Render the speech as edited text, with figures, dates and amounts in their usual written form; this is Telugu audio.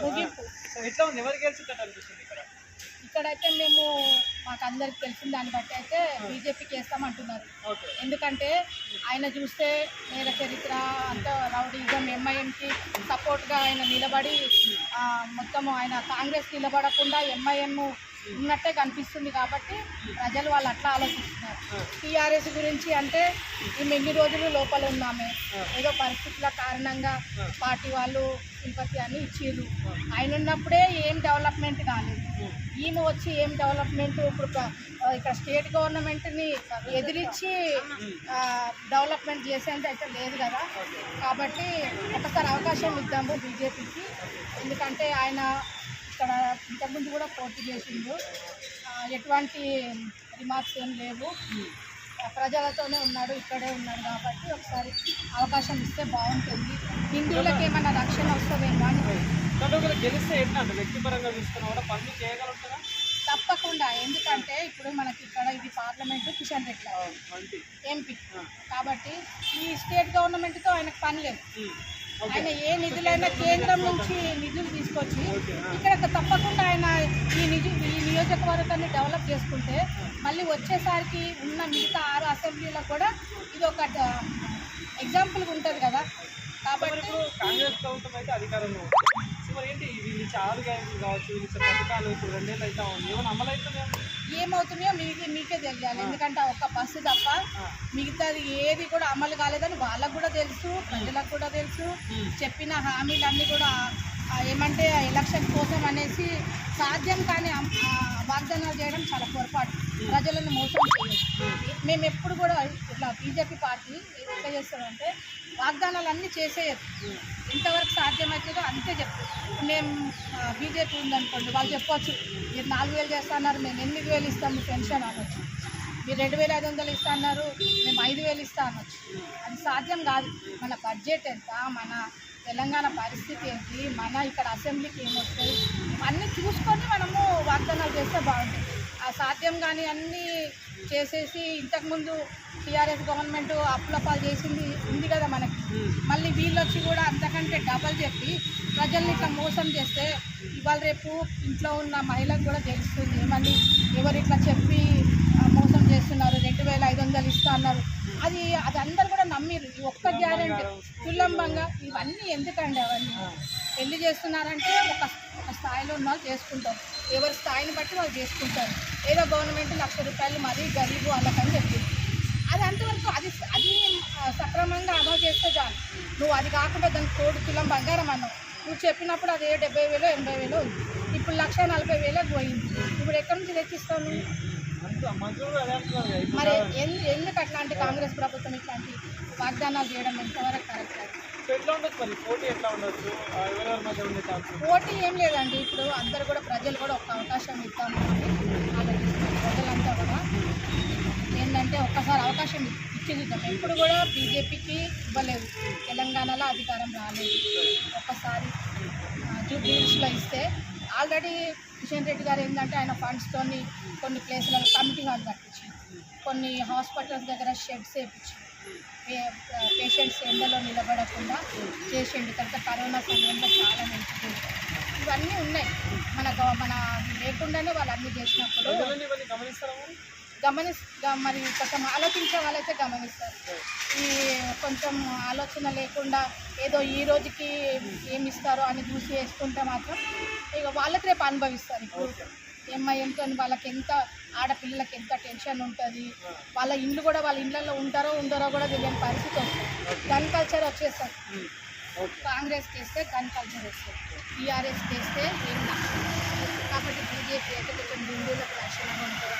ముగింపు. ఎట్లా ఉంది, ఎవరు గెలిచినట్టు అనిపిస్తుంది ఇక్కడ? ఇక్కడైతే మేము మాకు అందరికి తెలిసిన దాన్ని బట్టి అయితే బీజేపీకి వేస్తామంటున్నారు. ఎందుకంటే ఆయన చూస్తే నేర చరిత్ర అంత రౌడీజం, ఎంఐఎంకి సపోర్ట్గా ఆయన నిలబడి మొత్తం ఆయన కాంగ్రెస్ నిలబడకుండా ఎంఐఎం ఉన్నట్టే కనిపిస్తుంది. కాబట్టి ప్రజలు వాళ్ళు అట్లా ఆలోచిస్తున్నారు. టీఆర్ఎస్ గురించి అంటే మేము ఎన్ని రోజులు లోపల ఉన్నామే, ఏదో పరిస్థితుల కారణంగా పార్టీ వాళ్ళు సింపతి అని ఇచ్చిర్రు. ఆయన ఉన్నప్పుడే ఏం డెవలప్మెంట్ కాలేదు. ఈమె వచ్చి ఏం డెవలప్మెంట్ ఇప్పుడు ఇక్కడ స్టేట్ గవర్నమెంట్ని ఎదిరించి డెవలప్మెంట్ చేసేంత అయితే లేదు కదా. కాబట్టి ఒకసారి అవకాశం ఇద్దాము బీజేపీకి. ఎందుకంటే ఆయన ఇక్కడ ఇంతకుముందు కూడా పోటీ చేసిండు, ఎటువంటి రిమార్క్స్ ఏం లేవు, ప్రజలతోనే ఉన్నాడు, ఇక్కడే ఉన్నాడు. కాబట్టి ఒకసారి అవకాశం ఇస్తే బాగుంటుంది. హిందువులకు ఏమైనా రక్షణ వస్తుందేమో అని. గెలిస్తే ఎట్లా అంటే వ్యక్తిపరంగా తీసుకున్న కూడా పనులు చేయగలుగుతారా? తప్పకుండా. ఎందుకంటే ఇప్పుడు మనకి ఇక్కడ ఇది పార్లమెంటు, కిషన్ రెడ్డి ఎంపీ. కాబట్టి ఈ స్టేట్ గవర్నమెంట్తో ఆయనకు పని లేదు. ఆయన ఏ నిధులైనా కేంద్రం నుంచి నిధులు తీసుకొచ్చి ఇక్కడ తప్పకుండా ఆయన ఈ నియోజకవర్గాన్ని డెవలప్ చేసుకుంటే మళ్ళీ వచ్చేసరికి ఉన్న మిగతా 6 అసెంబ్లీలకు కూడా ఇది ఒక ఎగ్జాంపుల్గా ఉంటుంది కదా. కాబట్టి కాంగ్రెస్ ప్రభుత్వం అయితే అధికారంలో మరి ఏంటి వీళ్ళు చాలా గ్యారెంటీలు కావచ్చు, వీళ్ళు పథకాలు ఇప్పుడు 2 ఏళ్ళు అయితే ఉంది, ఏమైనా అమలు అవుతున్నాయో ఏమవుతున్నాయో మీకే తెలియాలి. ఎందుకంటే ఒక బస్సు తప్ప మిగతాది ఏది కూడా అమలు కాలేదని వాళ్ళకు కూడా తెలుసు, ప్రజలకు కూడా తెలుసు. చెప్పిన హామీలన్నీ కూడా ఏమంటే ఎలక్షన్ కోసం అనేసి సాధ్యం కానీ వాగ్దానాలు చేయడం చాలా పొరపాటు. ప్రజలను మోసం చేయదు. మేము ఎప్పుడు కూడా ఇట్లా బీజేపీ పార్టీ ఎట్లా చేస్తామంటే వాగ్దానాలు అన్నీ చేసేయచ్చు, ఎంతవరకు సాధ్యమవుతుందో అంతే చెప్తాం. మేము బీజేపీ ఉందనుకోండి, వాళ్ళు చెప్పొచ్చు మీరు 4000 చేస్తా అన్నారు, మేము 8000 ఇస్తాము పెన్షన్ అనొచ్చు. మీరు 2500 ఇస్తా అన్నారు, మేము 5000 ఇస్తా అనొచ్చు. అది సాధ్యం కాదు. మన బడ్జెట్ ఎంత, మన తెలంగాణ పరిస్థితి ఏంటి, మన ఇక్కడ అసెంబ్లీకి ఏమొస్తాయి, అన్నీ చూసుకొని మనము వాగ్దానాలు చేస్తే బాగుంటుంది. ఆ సాధ్యం కానీ అన్నీ చేసేసి ఇంతకుముందు టీఆర్ఎస్ గవర్నమెంట్ అప్పులపాలు చేసింది ఉంది కదా మనకి. మళ్ళీ వీళ్ళు వచ్చి కూడా అంతకంటే డబల్ చెప్పి ప్రజల్ని ఇట్లా మోసం చేస్తే ఇవాళ రేపు ఇంట్లో ఉన్న మహిళలకు కూడా తెలుస్తుంది ఏమని ఎవరు ఇట్లా చెప్పి మోసం చేస్తున్నారు. 2500 ఇస్తా అన్నారు. అది అందరు కూడా నమ్మిరు. ఈ ఒక్క గ్యారెంటీ విలంబంగా ఇవన్నీ ఎందుకండి? అవన్నీ పెళ్లి చేస్తున్నారంటే ఒక స్థాయిలో ఉన్న వాళ్ళు చేసుకుంటారు, ఎవరి స్థాయిని బట్టి వాళ్ళు చేసుకుంటారు. ఏదో గవర్నమెంట్ ₹1,00,000 మరీ గరీబు వాళ్ళకని చెప్పింది. అది అంతవరకు అది సక్రమంగా అమలు చేస్తే చాలు. నువ్వు అది కాకుండా దానికి తోడు తులం బంగారం అన్నావు. నువ్వు చెప్పినప్పుడు అది 70,000 80,000 ఉంది. ఇప్పుడు 1,40,000 పోయింది. ఇప్పుడు ఎక్కడి నుంచి తెచ్చిస్తావు నువ్వు? మరి ఎందుకు అట్లాంటి కాంగ్రెస్ ప్రభుత్వం ఇట్లాంటి వాగ్దానాలు చేయడం ఎంతవరకు కరెక్ట్? పోటీ ఏం లేదండి. ఇప్పుడు అందరు కూడా ప్రజలు కూడా ఒక అవకాశం ఇస్తాము అని ఆలోచిస్తారు. ప్రజలంతా కూడా ఏంటంటే ఒక్కసారి అవకాశం ఇచ్చి చూద్దాం. ఎప్పుడు కూడా బీజేపీకి ఇవ్వలేదు, తెలంగాణలో అధికారం రాలేదు. ఒక్కసారి జూబ్లీహిల్స్లో ఇస్తే ఆల్రెడీ కిషన్ రెడ్డి గారు ఏంటంటే ఆయన ఫండ్స్తో కొన్ని ప్లేస్లలో కమిటీ హాల్ కట్టించి, కొన్ని హాస్పిటల్స్ దగ్గర షెడ్స్ వేయించి పేషెంట్స్ ఎండలో నిలబడకుండా చేసిండు. తర్వాత కరోనా సమయంలో చాలా మంచి ఇవన్నీ ఉన్నాయి. మన లేకుండానే వాళ్ళు అన్నీ చేసినప్పుడు మరి కొంచెం ఆలోచించే వాళ్ళైతే గమనిస్తారు. ఈ కొంచెం ఆలోచన లేకుండా ఏదో ఈ రోజుకి ఏమి ఇస్తారో అని చూసి వేసుకుంటే మాత్రం ఇక వాళ్ళకి రేపు అనుభవిస్తారు. ఇప్పుడు ఎంఐఎంతో వాళ్ళకి ఎంత ఆడపిల్లలకి ఎంత టెన్షన్ ఉంటుంది. వాళ్ళ ఇల్లు కూడా వాళ్ళ ఇళ్ళల్లో ఉంటారో ఉండరో కూడా తెలియని పరిస్థితి వస్తుంది. గన్ కల్చర్ వచ్చేస్తారు. కాంగ్రెస్ చేస్తే గన్ కల్చర్ వస్తుంది, టీఆర్ఎస్ చేస్తే ఏం. కాబట్టి బీజేపీ అయితే కొంచెం హిందువులకు రక్షణగా ఉంటుంది.